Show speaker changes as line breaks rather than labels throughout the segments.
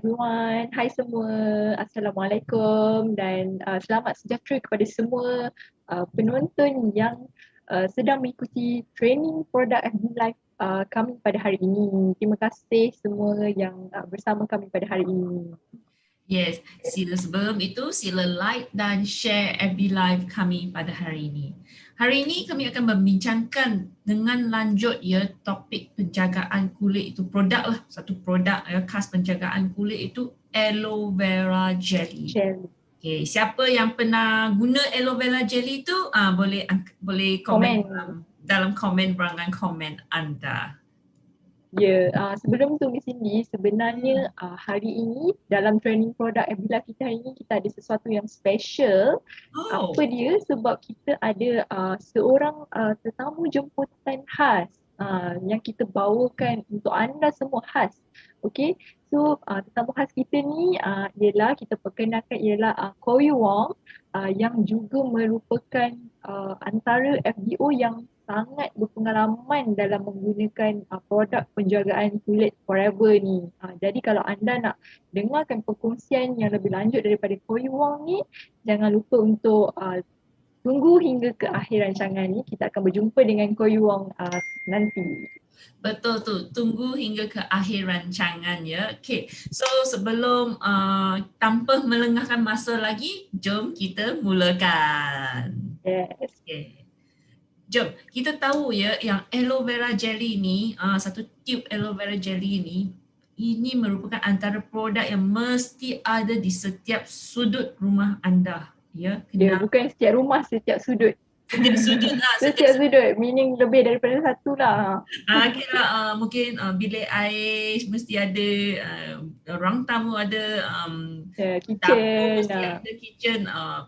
everyone. Hai semua. Assalamualaikum dan selamat sejahtera kepada semua penonton yang sedang mengikuti training produk FB Live kami pada hari ini. Terima kasih semua yang bersama kami pada hari ini.
Yes, sila sebelum itu sila like dan share FB Live kami pada hari ini. Hari ini kami akan membincangkan dengan lanjut ya topik penjagaan kulit itu produk lah, satu produk ya khas penjagaan kulit itu aloe vera jelly. Okay, siapa yang pernah guna aloe vera jelly itu boleh komen dalam komen barangan komen anda.
Ya, sebelum tu Miss Cindy, sebenarnya hari ini dalam training produk FB kita hari ini kita ada sesuatu yang special. Apa dia? Sebab kita ada seorang tetamu jemputan khas yang kita bawakan untuk anda semua khas. Okay, so tetamu khas kita ni ialah kita perkenalkan ialah Koi Wong yang juga merupakan antara FBO yang sangat berpengalaman dalam menggunakan produk penjagaan kulit Forever ni. Jadi kalau anda nak dengarkan perkongsian yang lebih lanjut daripada Koi Wong ni, jangan lupa untuk tunggu hingga ke akhir rancangan ni. Kita akan berjumpa dengan Koi Wong nanti.
Betul tu, tunggu hingga ke akhir rancangan ya. Okay, so sebelum tanpa melengahkan masa lagi, jom kita mulakan.
Yes.
Okay. Jom, kita tahu ya yang aloe vera jelly ni, satu tube aloe vera jelly ni, ini merupakan antara produk yang mesti ada di setiap sudut rumah anda. Ya,
bukan setiap rumah, setiap sudut.
Setiap sudut lah.
Setiap sudut, meaning lebih daripada satu lah.
Okay lah, mungkin bilik air mesti ada, ruang tamu ada,
kitchen,
dapur mesti ada kitchen,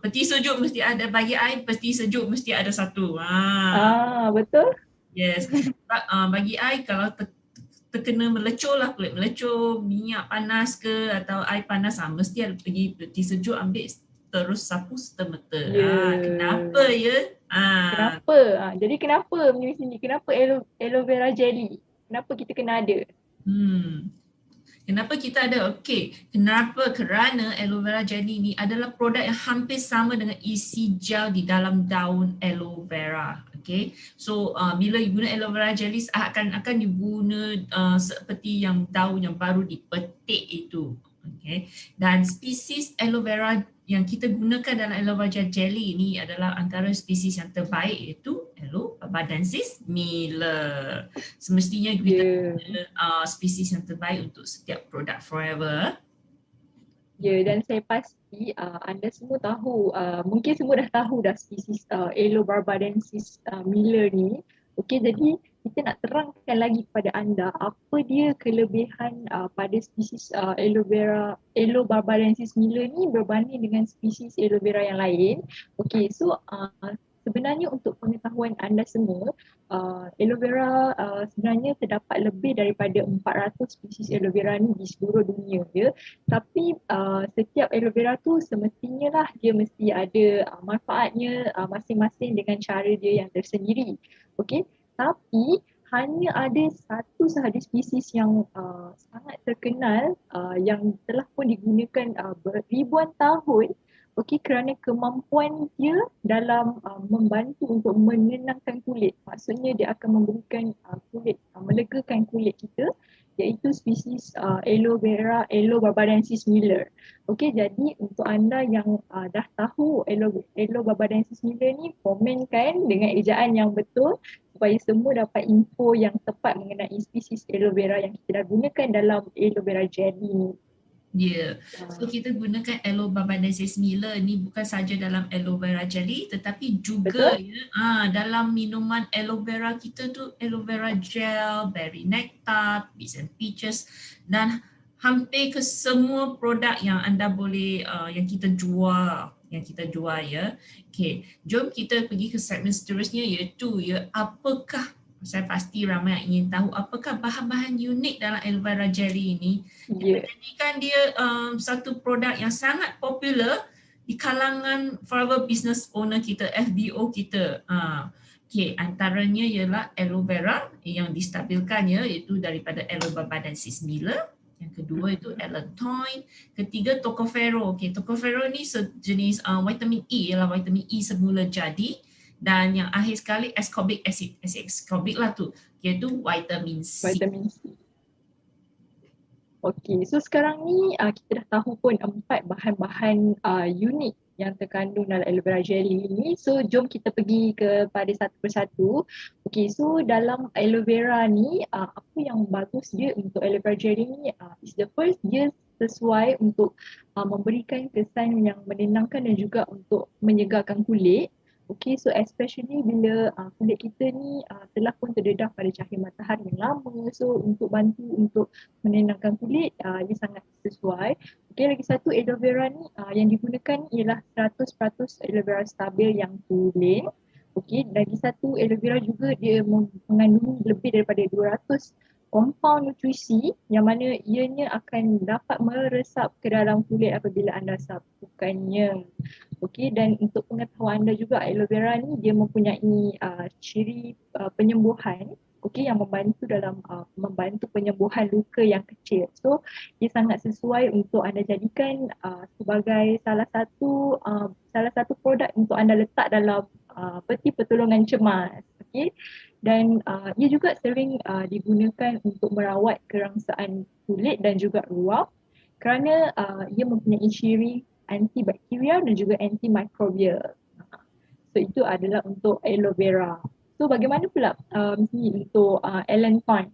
peti sejuk mesti ada, bagi air peti sejuk mesti ada satu.
Betul.
Yes, bagi air kalau terkena melecur lah, kulit melecur, minyak panas ke atau air panas, mesti ada pergi peti sejuk ambil terus sapu serta-merta. Kenapa ya?
Kenapa? Jadi kenapa Miss Cindy? Kenapa aloe vera jelly? Kenapa kita kena ada?
Kenapa kita ada? Okey, kenapa? Kerana aloe vera jelly ni adalah produk yang hampir sama dengan isi gel di dalam daun aloe vera. Okay, so bila you guna aloe vera jelly akan diguna seperti yang daun yang baru dipetik itu. Okay, dan spesies aloe vera yang kita gunakan dalam aloe vera jelly ini adalah antara spesies yang terbaik iaitu Aloe barbadensis Miller. Semestinya kita guna spesies yang terbaik untuk setiap produk Forever.
Ya, dan saya pasti anda semua tahu, mungkin semua dah tahu dah spesies Aloe barbadensis Miller ni. Okey, jadi kita nak terangkan lagi kepada anda apa dia kelebihan pada spesies Aloe barbadensis Miller ni berbanding dengan spesies aloe vera yang lain. Okey, so sebenarnya untuk pengetahuan anda semua, aloe vera sebenarnya terdapat lebih daripada 400 spesies aloe vera ni di seluruh dunia ya. Tapi setiap aloe vera tu semestinya lah dia mesti ada manfaatnya masing-masing dengan cara dia yang tersendiri. Okey, tapi hanya ada satu sahaja spesies yang sangat terkenal yang telah pun digunakan ribuan tahun. Okey, kerana kemampuan dia dalam membantu untuk menenangkan kulit. Maksudnya dia akan memberikan melegakan kulit kita, iaitu spesies Aloe barbadensis Miller. Okey, jadi untuk anda yang dah tahu Aloe barbadensis Miller ni, komenkan dengan ejaan yang betul supaya semua dapat info yang tepat mengenai spesies aloe vera yang kita dah gunakan dalam aloe vera jelly ni.
Ya, so kita gunakan Aloe barbadensis Miller ni bukan saja dalam aloe vera jelly tetapi juga dalam minuman aloe vera kita tu, aloe vera gel, berry nectar, bits and peaches, dan hampir ke semua produk yang anda boleh yang kita jual ya. Okay, jom kita pergi ke segmen seterusnya iaitu apakah, saya pasti ramai yang ingin tahu apakah bahan-bahan unik dalam aloe vera jelly ini yang menjadikan dia satu produk yang sangat popular di kalangan Forever business owner kita, FBO kita. Okay, antaranya ialah aloe vera yang distabilkan iaitu daripada Aloe barbadensis Miller. Yang kedua itu allantoin. Ketiga tocopherol. Okay, tocopherol ni sejenis vitamin E, ialah vitamin E semula jadi. Dan yang akhir sekali ascorbic acid. Ascorbic lah tu, iaitu vitamin C.
Vitamin C. Okey, so sekarang ni kita dah tahu pun 4 bahan-bahan unik yang terkandung dalam aloe vera jelly ni. So jom kita pergi kepada satu persatu. Okey, so dalam aloe vera ni apa yang bagus dia untuk aloe vera jelly ni is the first, dia sesuai untuk memberikan kesan yang menenangkan dan juga untuk menyegarkan kulit. Okay, so especially bila kulit kita ni telah pun terdedah pada cahaya matahari yang lama. So untuk bantu untuk menenangkan kulit, ia sangat sesuai. Okay, lagi satu aloe vera ni yang digunakan ialah 100% aloe vera stabil yang tulen. Okay, lagi satu aloe vera juga dia mengandungi lebih daripada 200 compound nutrisi yang mana ianya akan dapat meresap ke dalam kulit apabila anda sapukannya. Okey, dan untuk pengetahuan anda juga aloe vera ni dia mempunyai ciri penyembuhan, okey, yang membantu dalam membantu penyembuhan luka yang kecil. So dia sangat sesuai untuk anda jadikan sebagai salah satu produk untuk anda letak dalam peti pertolongan cemas. Okey. Dan ia juga sering digunakan untuk merawat kerangsaan kulit dan juga ruam kerana ia mempunyai ciri antibakteria dan juga antimikrobial. So itu adalah untuk aloe vera. So bagaimana pula untuk allantoin,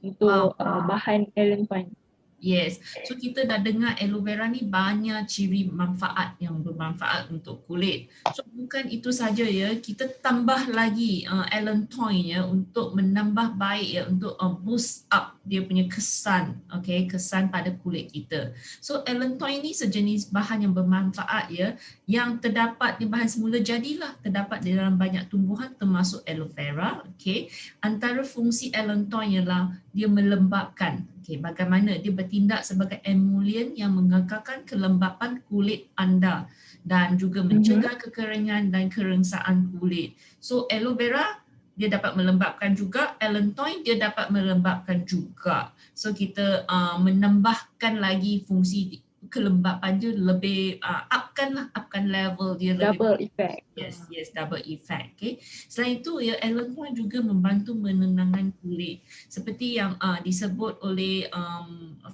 untuk bahan allantoin?
Yes, so kita dah dengar aloe vera ni banyak ciri manfaat yang bermanfaat untuk kulit. So bukan itu saja ya, kita tambah lagi allantoin ya untuk menambah baik ya, untuk boost up dia punya kesan, okay, kesan pada kulit kita. So allantoin ni sejenis bahan yang bermanfaat ya, yang terdapat di bahan semula jadilah, terdapat di dalam banyak tumbuhan termasuk aloe vera, okay. Antara fungsi allantoin ialah dia melembabkan. Okay, bagaimana dia bertindak sebagai emollient yang mengekalkan kelembapan kulit anda dan juga mencegah kekeringan dan kerengsaan kulit. So aloe vera dia dapat melembabkan juga, allantoin dia dapat melembabkan juga. So kita menambahkan lagi fungsi kelembapan dia lebih upkan level dia
double
lebih
effect.
Yes, double effect. Okay. Selain itu ya, allantoin juga membantu menenangkan kulit. Seperti yang disebut oleh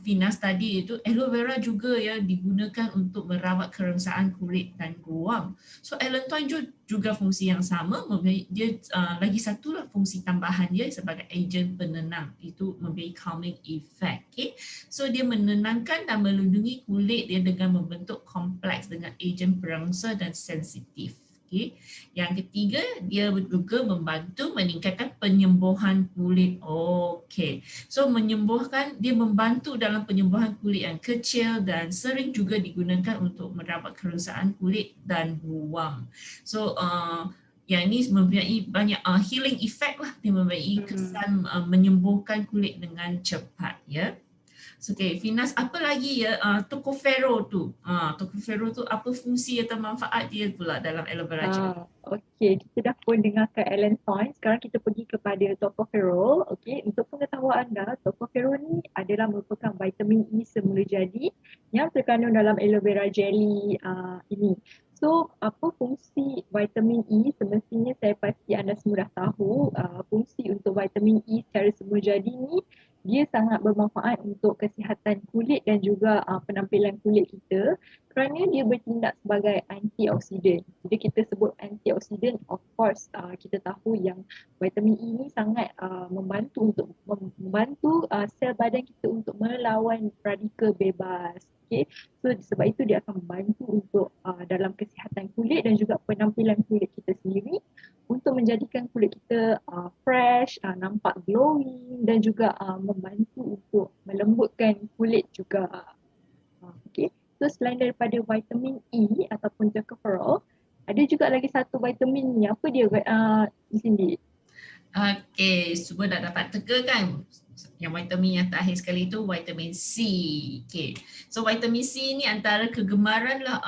Finas tadi, itu aloe vera juga ya digunakan untuk merawat kerengsaan kulit dan ruam. So allantoin juga fungsi yang sama, dia lagi satu lah fungsi tambahan dia sebagai ejen penenang, itu memberi calming effect. Okay. So dia menenangkan dan melindungi kulit dia dengan membentuk kompleks dengan ejen perangsa dan sensitif. Okay. Yang ketiga, dia juga membantu meningkatkan penyembuhan kulit. Okay. So menyembuhkan, dia membantu dalam penyembuhan kulit yang kecil dan sering juga digunakan untuk merawat kerengsaan kulit dan ruam. So yang ini mempunyai banyak healing effect lah, dia mempunyai kesan menyembuhkan kulit dengan cepat ya. So, okay, Finas, apa lagi ya tocopherol tu? Tocopherol tu apa fungsi atau manfaat dia pula dalam aloe vera gel?
Okey, kita dah pun dengarkan allantoin. Sekarang kita pergi kepada tocopherol. Okey, untuk pengetahuan anda, tocopherol ni adalah merupakan vitamin E semula jadi yang terkandung dalam aloe vera jelly ini. So, apa fungsi vitamin E? Semestinya saya pasti anda semua dah tahu fungsi untuk vitamin E secara semula jadi ni dia sangat bermanfaat untuk kesihatan kulit dan juga penampilan kulit kita kerana dia bertindak sebagai antioksidan. Jadi kita sebut antioksidan, of course kita tahu yang vitamin E ni sangat membantu untuk membantu sel badan kita untuk melawan radikal bebas. Okay. So sebab itu dia akan membantu untuk dalam kesihatan kulit dan juga penampilan kulit kita sendiri untuk menjadikan kulit kita fresh, nampak glowing dan juga membantu untuk melembutkan kulit juga. Okay. So selain daripada vitamin E ataupun tocopherol, ada juga lagi satu vitamin ni. Apa dia di sini?
Okay, semua dah dapat teka kan? Yang vitamin yang terakhir sekali itu vitamin C. Okay. So vitamin C ni antara kegemaran lah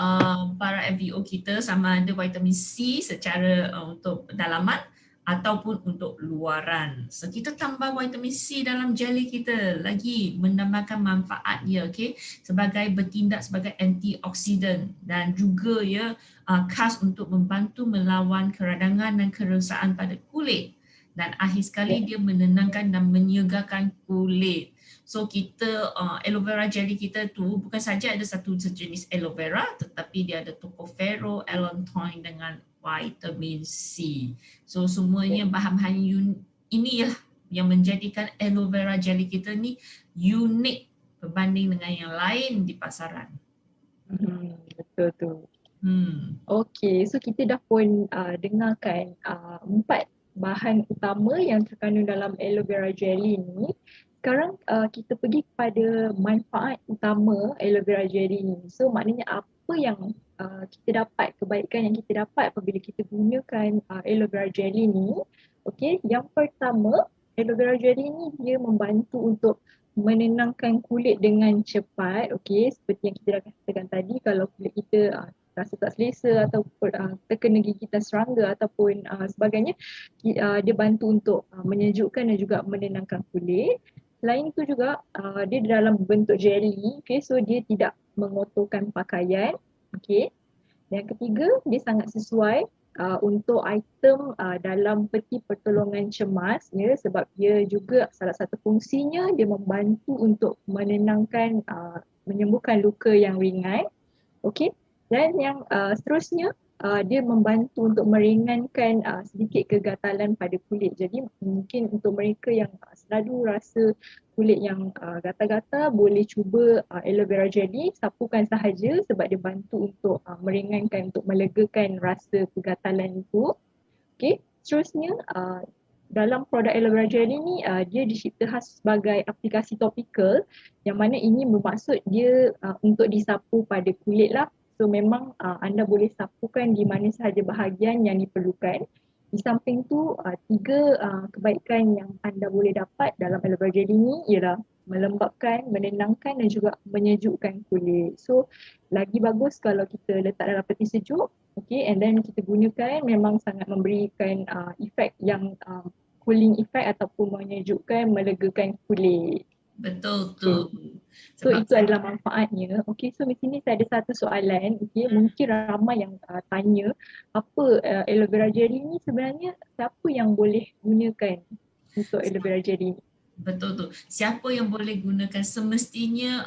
para FVO kita, sama ada vitamin C secara untuk dalaman ataupun untuk luaran. So kita tambah vitamin C dalam jelly kita lagi menambahkan manfaat dia, okey, sebagai bertindak sebagai antioksidan dan juga ya khas untuk membantu melawan keradangan dan kerosakan pada kulit. Dan akhir sekali dia menenangkan dan menyegarkan kulit. So kita aloe vera jelly kita tu bukan saja ada satu sejenis aloe vera, tetapi dia ada tocopherol, allantoin dengan vitamin C. So semuanya bahan-bahan ini lah yang menjadikan aloe vera jelly kita ni unik berbanding dengan yang lain di pasaran.
Betul tu. Okay, so kita dah pun dengarkan 4 bahan utama yang terkandung dalam aloe vera jelly ni. Sekarang kita pergi kepada manfaat utama aloe vera jelly ni. So maknanya apa yang kita dapat, kebaikan yang kita dapat apabila kita gunakan aloe vera jelly ni. Okay, yang pertama, aloe vera jelly ni dia membantu untuk menenangkan kulit dengan cepat. Okay, seperti yang kita dah katakan tadi, kalau kulit kita rasa tak selesa ataupun terkena gigitan serangga ataupun sebagainya, dia bantu untuk menyejukkan dan juga menenangkan kulit. Selain itu juga dia dalam bentuk jelly, okay, so dia tidak mengotorkan pakaian. Okay. Yang ketiga, dia sangat sesuai untuk item dalam peti pertolongan cemas, ya, sebab dia juga salah satu fungsinya dia membantu untuk menenangkan, menyembuhkan luka yang ringan. Okay. Dan yang seterusnya, dia membantu untuk meringankan sedikit kegatalan pada kulit. Jadi mungkin untuk mereka yang selalu rasa kulit yang gatal-gatal, boleh cuba aloe vera jelly, sapukan sahaja sebab dia bantu untuk meringankan, untuk melegakan rasa kegatalan itu. Okay. Seterusnya, dalam produk aloe vera jelly ni dia dicipta khas sebagai aplikasi topikal, yang mana ini bermaksud dia untuk disapu pada kulit lah. So memang anda boleh sapukan di mana sahaja bahagian yang diperlukan. Di samping tu, 3 kebaikan yang anda boleh dapat dalam aloe vera jelly ni ialah melembabkan, menenangkan dan juga menyejukkan kulit. So lagi bagus kalau kita letak dalam peti sejuk, okay, and then kita gunakan, memang sangat memberikan efek yang cooling effect ataupun menyejukkan, melegakan kulit.
Betul tu.
So itu adalah manfaatnya. Okay, so di sini saya ada satu soalan. Okay, mungkin ramai yang tanya, apa aloe vera jelly ni sebenarnya siapa yang boleh gunakan untuk aloe vera jelly ni?
Betul tu. Siapa yang boleh gunakan? Semestinya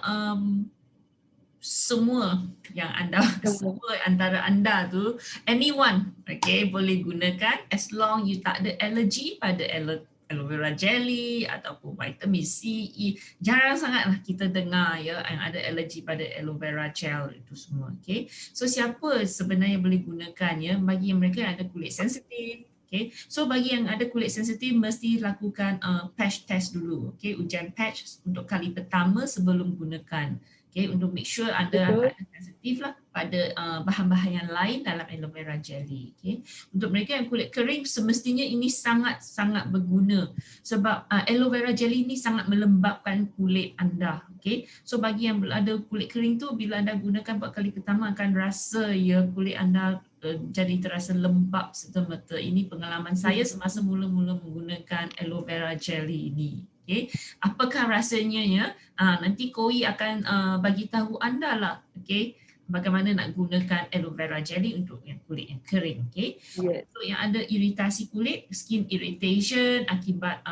semua yang anda, semua antara anda tu, anyone, okay, boleh gunakan as long you tak ada allergy pada aloe vera jelly ataupun vitamin C, E. Jarang sangatlah kita dengar ya yang ada alergi pada aloe vera gel itu semua. Okay. So siapa sebenarnya boleh gunakan ya? Bagi mereka yang ada kulit sensitif. Okay. So bagi yang ada kulit sensitif mesti lakukan patch test dulu. Okay. Ujian patch untuk kali pertama sebelum gunakan. Okay, untuk make sure anda tak ada sensitif lah pada bahan-bahan yang lain dalam aloe vera jelly. Okay. Untuk mereka yang kulit kering, semestinya ini sangat-sangat berguna sebab aloe vera jelly ini sangat melembabkan kulit anda. Okay. So bagi yang ada kulit kering tu, bila anda gunakan buat kali pertama akan rasa ya kulit anda jadi terasa lembab serta-merta. Ini pengalaman saya semasa mula-mula menggunakan aloe vera jelly ini. Okay. Apakah rasanya ya? Nanti Koi akan bagi tahu anda lah, okay, bagaimana nak gunakan aloe vera jelly untuk yang kulit yang kering. Okay.
Yes.
Untuk yang ada iritasi kulit, skin irritation akibat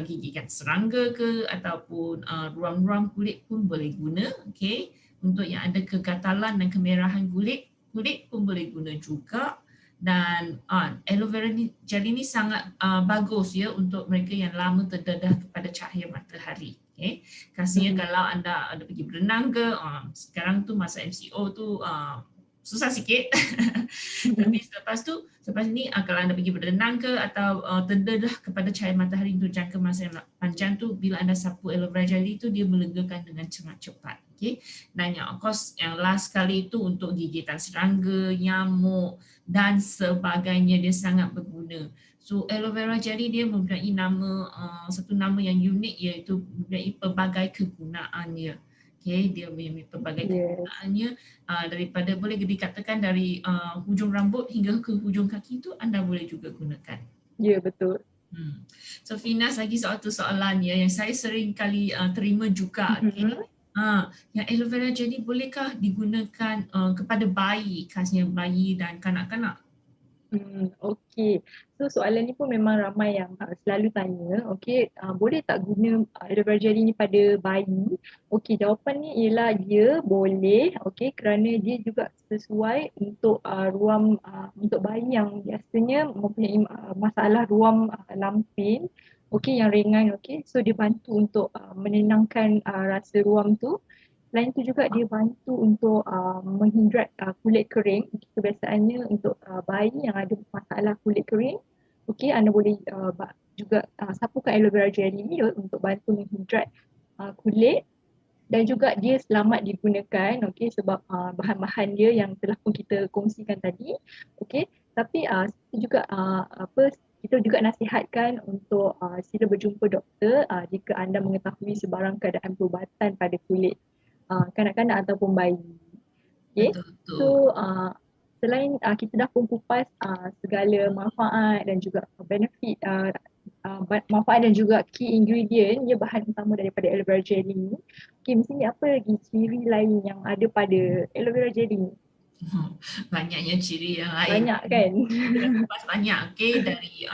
gigitan serangga ke ataupun ruam-ruam kulit pun boleh guna. Okay. Untuk yang ada kegatalan dan kemerahan kulit pun boleh guna juga. Dan aloe vera jelly ni sangat bagus ya untuk mereka yang lama terdedah kepada cahaya matahari. Okay. Kasihnya kalau anda ada pergi berenang ke, sekarang tu masa MCO tu susah sikit. Tapi selepas ni kalau anda pergi berenang ke atau terdedah kepada cahaya matahari untuk jangka masa yang panjang tu, bila anda sapu aloe vera jelly tu dia melegakan dengan sangat cepat. Okay. Dan yang of course yang last kali tu untuk gigitan serangga, nyamuk dan sebagainya, dia sangat berguna. So aloe vera jelly dia mempunyai satu nama yang unik, iaitu mempunyai pelbagai kegunaannya. Okay, dia mempunyai pelbagai kegunaannya, daripada boleh dikatakan dari hujung rambut hingga ke hujung kaki tu anda boleh juga gunakan.
Ya, betul.
So Finas, lagi satu soalan ya yang saya sering kali terima juga. Okay. Yang aloe vera gel ni bolehkah digunakan kepada bayi, khasnya bayi dan kanak-kanak?
Okey. So soalan ni pun memang ramai yang selalu tanya. Okey, boleh tak guna aloe vera jelly ni pada bayi? Okey, jawapan ni ialah dia boleh. Okey, kerana dia juga sesuai untuk ruam untuk bayi yang biasanya mempunyai masalah ruam lampin. Okey, yang ringan. Okey, so dia bantu untuk menenangkan rasa ruam tu. Selain itu juga dia bantu untuk menghidrat kulit kering. Kebiasaannya untuk bayi yang ada masalah kulit kering, okey, anda boleh juga sapukan aloe vera jelly ni untuk bantu menghidrat kulit, dan juga dia selamat digunakan, okey, sebab bahan-bahan dia yang telah pun kita kongsikan tadi. Okey, tapi juga kita juga nasihatkan untuk sila berjumpa doktor jika anda mengetahui sebarang keadaan perubatan pada kulit kanak-kanak ataupun bayi. Okay.
Betul-betul.
So selain kita dah pun kupas segala manfaat dan juga benefit, manfaat dan juga key ingredient, dia bahan utama daripada aloe vera jelly ni. Okay, mesti apa lagi ciri lain yang ada pada aloe vera jelly ni?
Banyaknya ciri yang lain.
Banyak kan?
Kita dah kupas banyak, okay, dari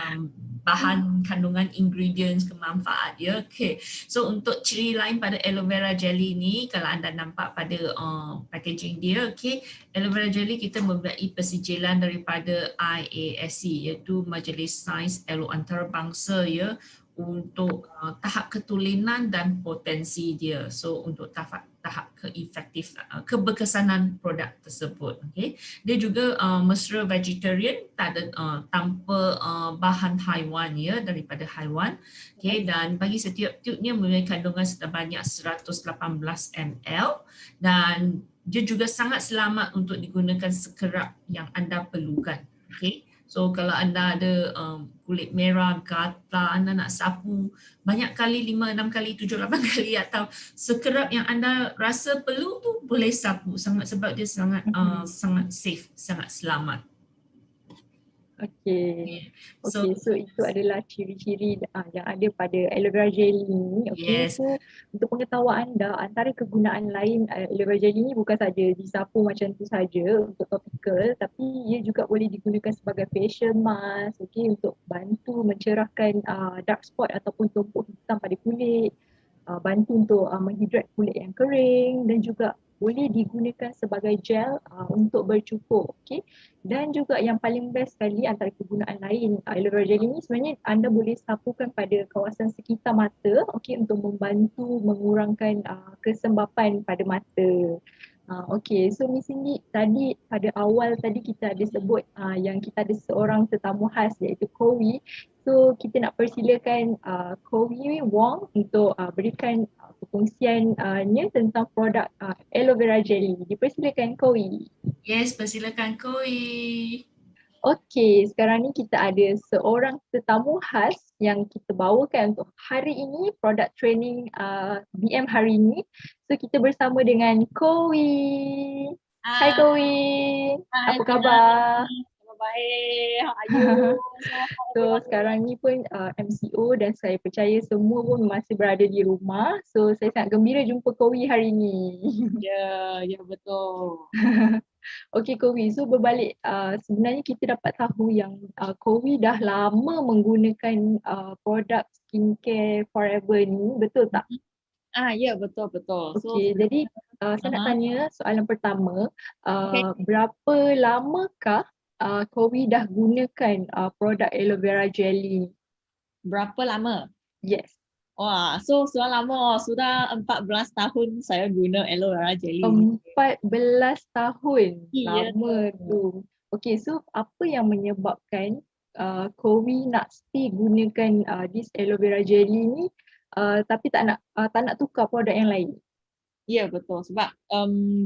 bahan, kandungan, ingredients, kemanfaat dia. Okay. So untuk ciri lain pada aloe vera jelly ni, kalau anda nampak pada packaging dia, okay, aloe vera jelly kita mempunyai persijilan daripada IASC, iaitu Majlis Sains Aloe Antarabangsa ya, untuk tahap ketulinan dan potensi dia. So untuk tahap keefektif, keberkesanan produk tersebut. Okay. Dia juga mesra vegetarian, tak ada tanpa bahan haiwan ya, daripada haiwan. Okay. Dan bagi setiap tubnya mempunyai kandungan sebanyak 118 ml dan dia juga sangat selamat untuk digunakan sekerap yang anda perlukan. Okay. So kalau anda ada kulit merah, gatal, anda nak sapu banyak kali, 5, 6 kali, 7, 8 kali atau sekerap yang anda rasa perlu tu boleh sapu, sebab dia sangat sangat safe, sangat selamat.
Okay.
So,
Okay, so itu adalah ciri-ciri yang ada pada aloe vera jelly ni. Okay,
yes.
so untuk pengetahuan anda, antara kegunaan lain aloe vera jelly ni bukan saja disapu macam tu saja untuk topical, tapi ia juga boleh digunakan sebagai facial mask, okay, untuk bantu mencerahkan dark spot ataupun tumpuk hitam pada kulit, bantu untuk menghidrat kulit yang kering, dan juga boleh digunakan sebagai gel untuk bercukur. Okay. Dan juga yang paling best sekali antara kegunaan lain aloe vera jelly ni, sebenarnya anda boleh sapukan pada kawasan sekitar mata, okay, untuk membantu mengurangkan kesembapan pada mata. Okay, so Miss Cindy, tadi pada awal tadi kita ada sebut yang kita ada seorang tetamu khas iaitu Kowi. So kita nak persilakan Kowi Wong untuk berikan perkongsiannya tentang produk aloe vera jelly. Dipersilakan Kowi.
Yes, persilakan Koi.
Okey, sekarang ni kita ada seorang tetamu khas yang kita bawakan untuk hari ini, produk training BM hari ini. So kita bersama dengan Kowi. Hai Kowi. Apa khabar?
Baik, how are you?
So sekarang ni pun MCO dan saya percaya semua pun masih berada di rumah. So saya sangat gembira jumpa Kowi hari ni.
Ya betul.
Okey Kowi, so berbalik sebenarnya kita dapat tahu yang Kowi dah lama menggunakan produk skincare Forever ni, betul tak?
Ya betul.
Okey, jadi saya nak tanya soalan pertama, berapa lamakah Kowi dah gunakan produk aloe vera jelly ni?
Berapa lama?
Yes.
Wah, so sudah lama, sudah 14 tahun saya guna aloe vera jelly.
14 tahun,
Ya.
lama tu. Okey, so apa yang menyebabkan Kowi nak stay gunakan this aloe vera jelly ni tapi tak nak tukar produk yang lain?
Ya betul, sebab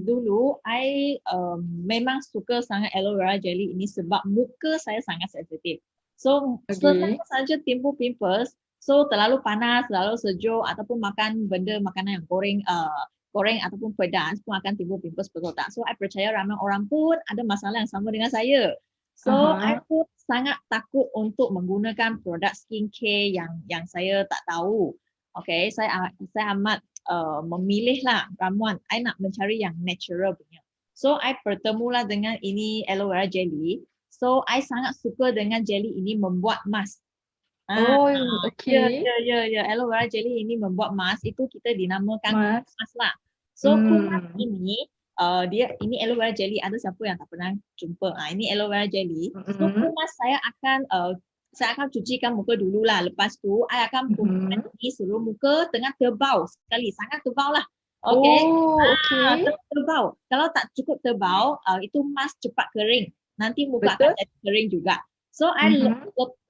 dulu I memang suka sangat aloe vera jelly ini sebab muka saya sangat sensitif. So selalu saja timbul pimples, so terlalu panas, terlalu sejuk ataupun makan makanan yang goreng ataupun pedas pun akan timbul pimples, betul tak? So I percaya ramai orang pun ada masalah yang sama dengan saya. So I pun sangat takut untuk menggunakan produk skincare yang saya tak tahu. Okay, saya amat memilih lah ramuan. I nak mencari yang natural punya. So I bertemulah dengan ini aloe vera jelly. So I sangat suka dengan jelly ini membuat mask.
Okay.
Ya. Aloe vera jelly ini membuat mask, itu kita dinamakan mask lah. So kumas ini ini aloe vera jelly, ada siapa yang tak pernah jumpa? Ini aloe vera jelly. So kumas saya akan cucikan muka dululah. Lepas tu I akan kumas ini seluruh muka tengah tebal sekali, sangat tebal lah. Okay. Tebal. Kalau tak cukup tebal, itu mask cepat kering. Nanti muka akan jadi kering juga. So I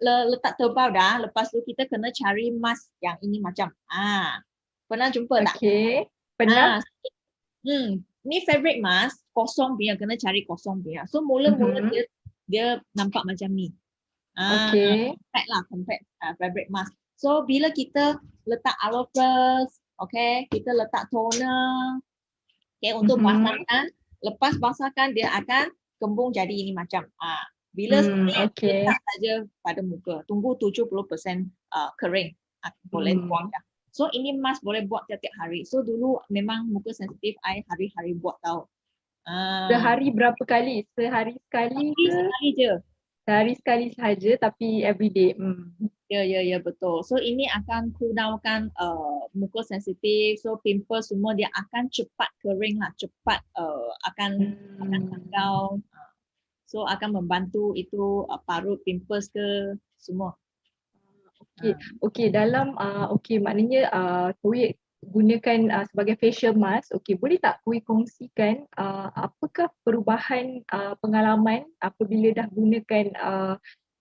letak tebal dah. Lepas tu kita kena cari mask yang ini macam. Pernah jumpa tak?
Okay. Pernah.
Ni fabric mask kosong punya, kena cari kosong punya. So mula-mula dia nampak macam ni. Compact fabric mask. So bila kita letak aloe vera, okay, kita letak toner, okay, untuk basahkan. Lepas basahkan dia akan kembung jadi ini macam. Bila letak saja pada muka, tunggu 70% kering, boleh buang dah. So ini mask boleh buat tiap-tiap hari. So dulu memang muka sensitif, I hari-hari buat tau.
Sehari berapa kali? Sehari sekali ke?
Sekali je.
Sehari sekali sahaja tapi everyday.
Ya, betul. So ini akan cool downkan muka sensitif. So pimples semua dia akan cepat kering lah, cepat akan tanggal. So akan membantu itu parut pimples ke semua.
Okey, dalam maknanya Koi gunakan sebagai facial mask. Okey, boleh tak Koi kongsikan apakah perubahan pengalaman apabila dah gunakan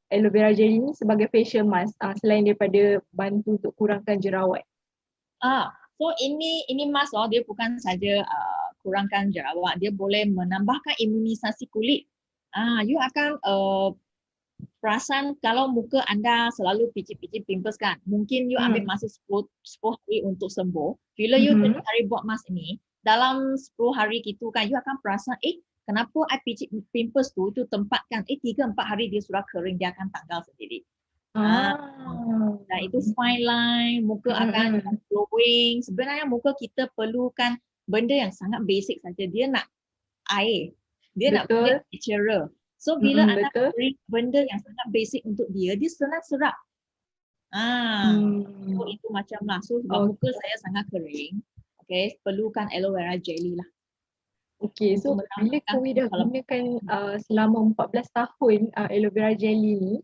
aloe vera jelly ni sebagai facial mask selain daripada bantu untuk kurangkan jerawat?
So ini mask dia bukan saja kurangkan jerawat, dia boleh menambahkan imunisasi kulit. You akan perasan kalau muka anda selalu picit-picit pimples kan, mungkin you ambil masa 10 hari untuk sembuh. Bila you 3 hari buat mask ini, dalam 10 hari gitu kan, you akan perasan kenapa I picit pimples tu tempatkan 3-4 hari dia sudah kering, dia akan tanggal sendiri. Dan itu fine line, muka akan glowing. Sebenarnya muka kita perlukan benda yang sangat basic saja. Dia nak air, dia nak benda natural. So bila anda beri benda yang sangat basic untuk dia senang serap. So itu macam lah. So sebab muka saya sangat kering, okay, perlukan aloe vera jelly lah.
Okay, so bila Koi dah gunakan selama 14 tahun aloe vera jelly ni,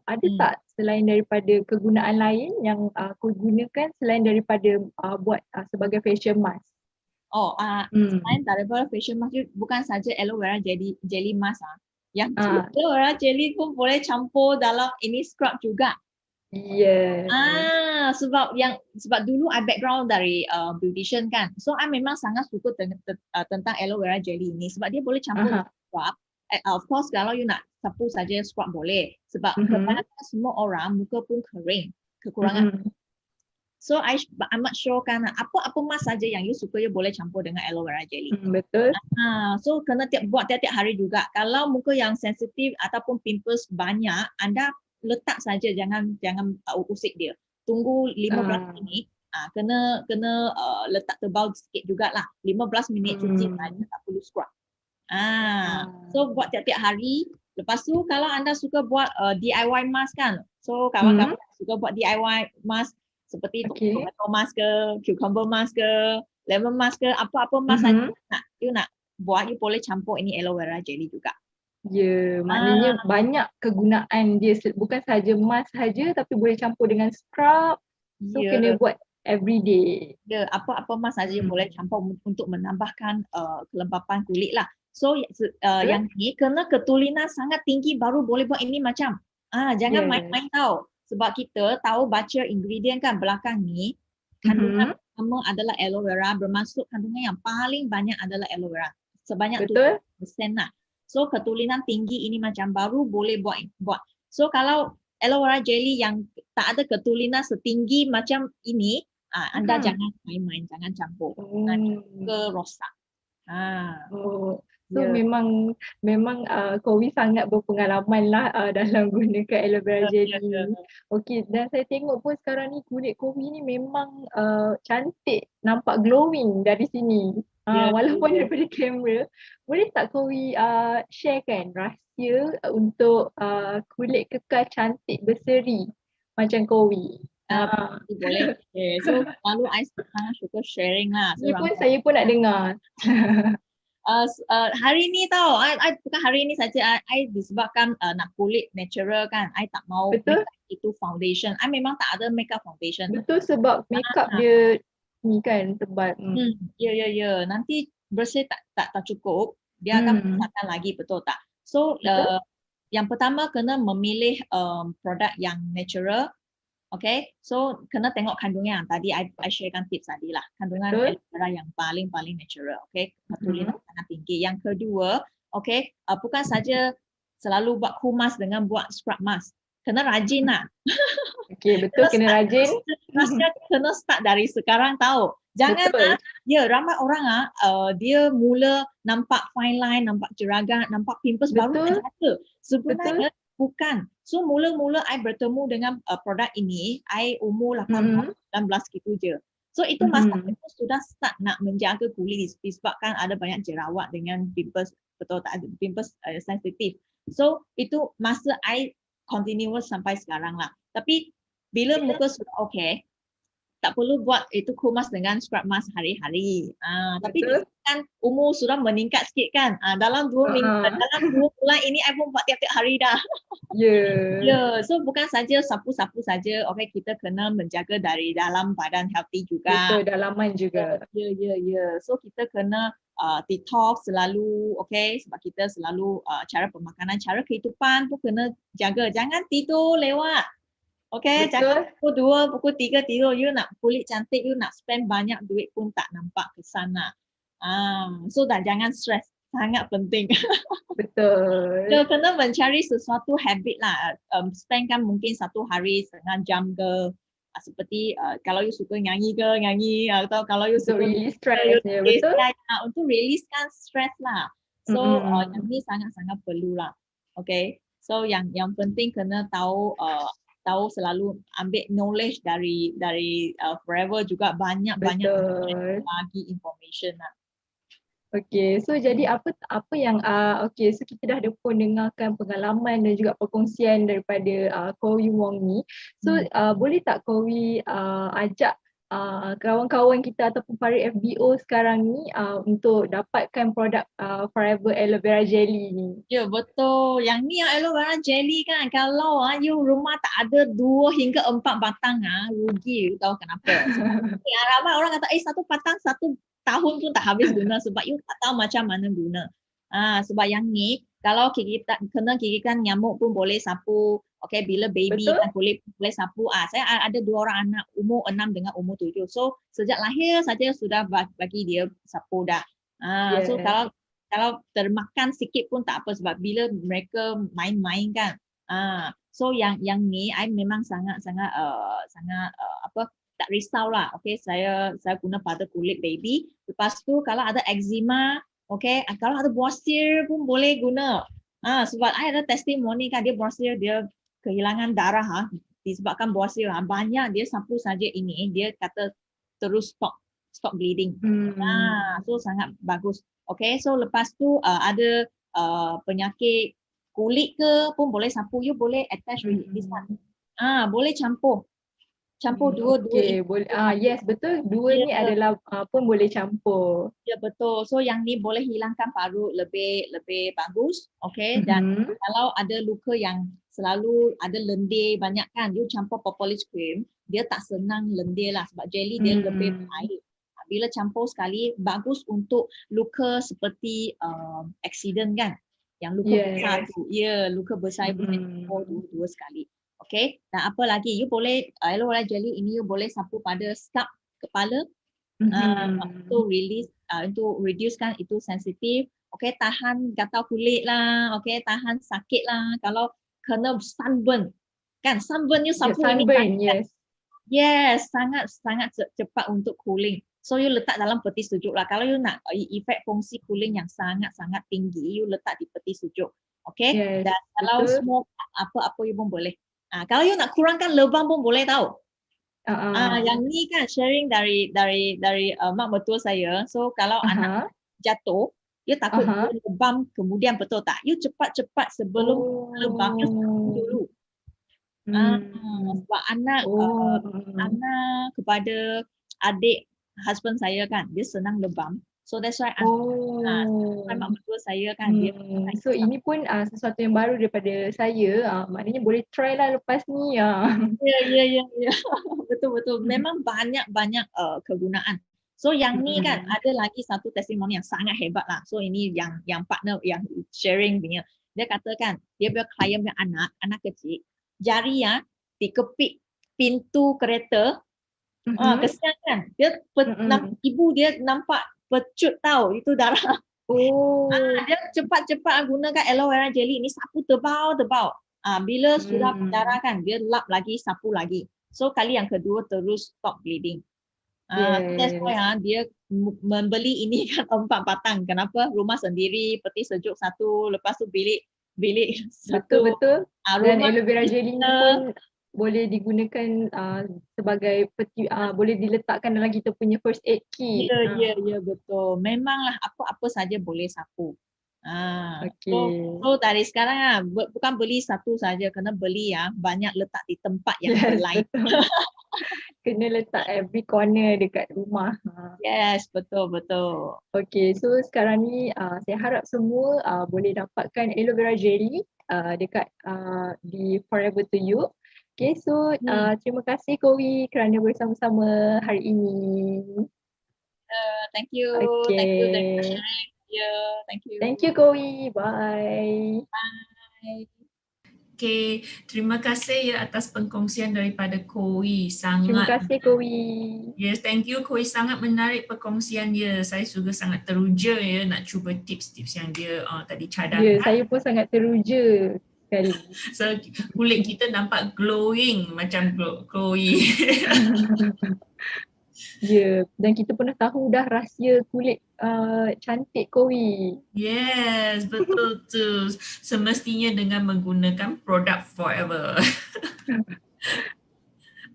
ada tak selain daripada kegunaan lain yang Koi gunakan selain daripada buat sebagai facial mask?
Selain daripada facial mask, bukan saja aloe vera jelly mask. Yang aloe vera jelly pun boleh campur dalam ini scrub juga. Sebab dulu I background dari beautician kan. So I memang sangat suka tentang aloe vera jelly ini sebab dia boleh campur dengan scrub. Of course kalau you nak sapu saja scrub boleh. Sebab kebanyakan semua orang muka pun kering, kekurangan. So I amat sure kan apa mask saja yang you suka you boleh campur dengan aloe vera jelly.
Betul.
So kena buat tiap-tiap hari juga. Kalau muka yang sensitif ataupun pimples banyak, anda letak saja, jangan usik dia. Tunggu 15 minit. Kena letak tebal sikit jugalah. 15 minit cuci saja, tak perlu scrub. So buat tiap-tiap hari. Lepas tu kalau anda suka buat DIY mask kan. So kawan-kawan suka buat DIY mask seperti tomato mask ke, cucumber mask ke, lemon mask ke, apa-apa mask saja you nak buat, you boleh campur ini aloe vera jelly juga.
Maknanya banyak kegunaan dia, bukan sahaja mask saja tapi boleh campur dengan scrub. So kena buat everyday.
Apa-apa mask saja you boleh campur untuk menambahkan kelembapan kulit lah. So yang ni kena ketulinan sangat tinggi baru boleh buat ini macam. Jangan main-main tau. Sebab kita tahu baca ingredient kan belakang ni, kandungan pertama adalah aloe vera, bermaksud kandungan yang paling banyak adalah aloe vera. Sebanyak 70% lah. So ketulinan tinggi ini macam baru boleh buat. So kalau aloe vera jelly yang tak ada ketulinan setinggi macam ini, anda jangan main-main, jangan campur. Nanti ke rosak.
So
Ya.
memang Kowi sangat berpengalaman lah dalam gunakan aloe vera jelly
Ya.
ni. Okey, dan saya tengok pun sekarang ni kulit Kowi ni memang cantik, nampak glowing dari sini.
Ya.
Walaupun
Ya.
daripada kamera, boleh tak Kowi sharekan rahsia untuk kulit kekal cantik berseri macam Kowi?
Boleh. Okay. So lalu I sangat suka sharing lah. So,
Ni pun saya pun nak dengar.
hari ni tau, I bukan hari ni saja, I disebabkan nak kulit natural kan, I tak mau
Betul?
makeup itu foundation. I memang tak ada makeup foundation.
Betul, sebab makeup dia ni kan tebal.
Ya. Nanti bersih tak cukup, dia akan besarkan lagi, betul tak? So yang pertama kena memilih produk yang natural. Okay, so kena tengok kandungan. Tadi I sharekan tips tadi lah. Kandungan aloe vera yang paling natural. Okay, tulisan sangat tinggi. Yang kedua, okay, bukan saja selalu buat kumas dengan buat scrub mask. Kena rajin lah.
Okay, betul, kena rajin.
Rasanya kena start dari sekarang tahu. Jangan ramai orang dia mula nampak fine line, nampak jeragat, nampak pimples baru terjata. Sebenarnya bukan. So mula-mula I bertemu dengan produk ini, I umur 18, 19 gitu je. So itu masa itu sudah start nak menjaga kulit disebabkan ada banyak jerawat dengan pimples, betul tak, ada pimples sensitif. So itu masa I continuous sampai sekarang lah. Tapi bila muka sudah okay, tak perlu buat itu kumas dengan scrub mask hari-hari. Tapi kan umur sudah meningkat sikit kan. Dalam 2 minggu, dalam 2 bulan ini I pun buat tiap-tiap hari dah. Ya, so bukan saja sapu-sapu saja. Okay, kita kena menjaga dari dalam badan healthy juga.
Betul, dalaman juga.
Ya. So kita kena detox selalu, okay, sebab kita selalu cara pemakanan, cara kehidupan pun kena jaga. Jangan tidur lewat. Okay, jangan pukul 2, pukul 3 tidur. You nak kulit cantik, you nak spend banyak duit pun tak nampak kesan lah. So jangan stress. Sangat penting.
Betul.
So, kena mencari sesuatu habit lah. Spend kan mungkin 1 hari setengah jam ke. Seperti kalau you suka nyanyi ke, nyanyi. Atau kalau you suka
release stress. Betul.
Untuk releasekan stress lah. So yang ni sangat-sangat perlu lah. Okay. So yang penting kena tahu selalu ambil knowledge dari Forever juga banyak bagi information lah.
Okay, so jadi apa yang so kita dah pun dengarkan pengalaman dan juga perkongsian daripada Kowi Wong ni. So boleh tak Kowi ajak kawan-kawan kita ataupun para FBO sekarang ni untuk dapatkan produk Forever Aloe Vera Jelly ni?
Ya, betul. Yang ni yang Aloe Vera Jelly kan, kalau you rumah tak ada 2 hingga 4 batang rugi. You tahu kenapa? Ramai orang kata 1 batang 1 tahun pun tak habis guna sebab you tak tahu macam mana guna. Sebab yang ni kalau kita kena gigitan nyamuk pun boleh sapu. Okay, bila baby kan kulit boleh sapu. Saya ada 2 orang anak umur 6 dengan umur 7. So sejak lahir saja sudah bagi dia sapu dah. So kalau termakan sikit pun tak apa sebab bila mereka main-main kan. So yang ni I memang sangat tak risau lah. Okay, saya guna pada kulit baby. Lepas tu kalau ada eczema, okay, kalau ada borsir pun boleh guna. Sebab I ada testimoni kan, dia borsir, dia kehilangan darah disebabkan borsir. Banyak dia sapu saja ini, dia kata terus stop bleeding. So sangat bagus. Okay, so lepas tu ada penyakit kulit ke pun boleh sapu. You boleh attach with this one. Boleh campur dua.
Okay, boleh. Yes, betul. Dua ni adalah pun boleh campur.
Ya, betul. So yang ni boleh hilangkan parut lebih bagus. Okay, dan kalau ada luka yang selalu ada lendir banyak kan, you campur propolis cream, dia tak senang lendir lah sebab jelly dia lebih baik. Bila campur sekali, bagus untuk luka seperti accident kan, yang luka besar tu. Ya, luka besar boleh campur dua sekali. Okay, dan apa lagi, you boleh Aloe Vera Jelly ini you boleh sapu pada scalp kepala untuk release, untuk reducekan itu sensitif. Okay, tahan gatal kulit lah, okay, tahan sakit lah. Kalau kena sunburn kan, sunburn you sapu ini
sunburn, yes,
sangat cepat untuk cooling. So you letak dalam peti sejuk lah. Kalau you nak efek fungsi cooling yang sangat-sangat tinggi, you letak di peti sejuk. Okay?
Yes,
Dan kalau
betul.
smoke apa-apa you pun boleh. Kalau you nak kurangkan lebam pun boleh tahu. Yang ni kan sharing dari mak mertua saya. So kalau anak jatuh, you takut dia lebam kemudian, betul tak? You cepat-cepat sebelum lebam, you sapu dulu. Sebab anak kepada adik husband saya kan, dia senang lebam. So that's why mak mertua saya kan, dia
so ini pun sesuatu yang baru daripada saya. Maknanya boleh try lah lepas ni.
Ya. Betul. Memang banyak kegunaan. So yang ni kan ada lagi satu testimoni yang sangat hebat lah. So ini yang partner yang sharing punya. Dia katakan dia punya klien punya anak kecil, jari dikepit pintu kereta. Kesian kan. Dia ibu dia nampak pecut tahu, itu darah. Dia cepat-cepat gunakan aloe vera jelly ni, sapu tebal. Bila sudah berdarah kan, dia lap lagi, sapu lagi. So kali yang kedua terus stop bleeding. That's why dia membeli ini kan 4 batang. Kenapa? Rumah sendiri, peti sejuk 1, lepas tu bilik 1.
Betul. Dan aloe vera jelly ni pun boleh digunakan sebagai peti, boleh diletakkan dalam kita punya first aid kit.
Ya, betul. Memanglah apa-apa saja boleh sapu.
Okay.
So dari sekarang bukan beli satu saja, kena beli banyak letak di tempat yang lain.
Kena letak every corner dekat rumah.
Yes, betul.
Okay, so sekarang ni saya harap semua boleh dapatkan aloe vera jelly dekat di Forever to You. Okay, so terima kasih Kowi kerana bersama-sama hari ini.
Thank you.
Okay.
Thank you for sharing.
Thank you Kowi. Bye.
Okay, terima kasih atas pengkongsian daripada Kowi.
Terima kasih Kowi.
Yes, thank you Kowi, sangat menarik perkongsian dia. Saya juga sangat teruja nak cuba tips-tips yang dia tadi cadangkan.
Ya, saya pun sangat teruja sekali.
So kulit kita nampak glowing macam Kowi.
Ya, dan kita pun dah tahu dah rahsia kulit cantik Kowi.
Yes, betul tu. Semestinya dengan menggunakan produk Forever.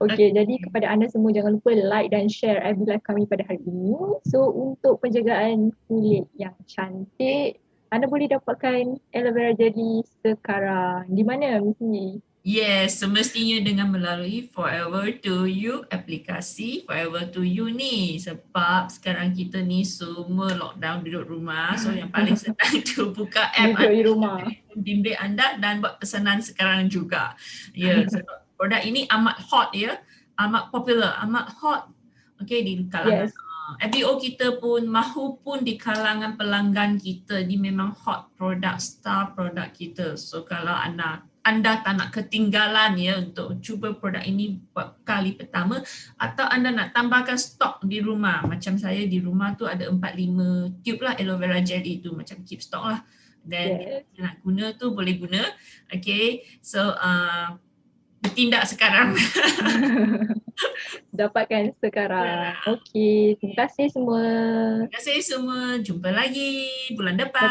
Okay, jadi kepada anda semua jangan lupa like dan share FB Live kami pada hari ini. So untuk penjagaan kulit yang cantik, anda boleh dapatkan aloe vera jelly sekarang. Di mana Miss Ni?
Yes, semestinya dengan melalui Forever to You aplikasi Forever to You ni. Sebab sekarang kita ni semua lockdown duduk rumah. So yang paling senang tu buka app
duduk di rumah,
bimbit anda dan buat pesanan sekarang juga. Ya, sebab produk ini amat hot ya. Amat popular, amat hot. Okay, di kalangan FBO kita pun mahupun di kalangan pelanggan kita. Ini memang hot produk, star produk kita. So kalau anda tak nak ketinggalan ya untuk cuba produk ini buat kali pertama, atau anda nak tambahkan stok di rumah, macam saya di rumah tu ada 4-5 tube lah aloe vera jelly tu, macam keep stock lah, dan nak guna tu boleh guna. Okay, so bertindak sekarang.
Dapatkan sekarang. Okay, terima kasih semua.
Terima kasih semua, jumpa lagi bulan depan.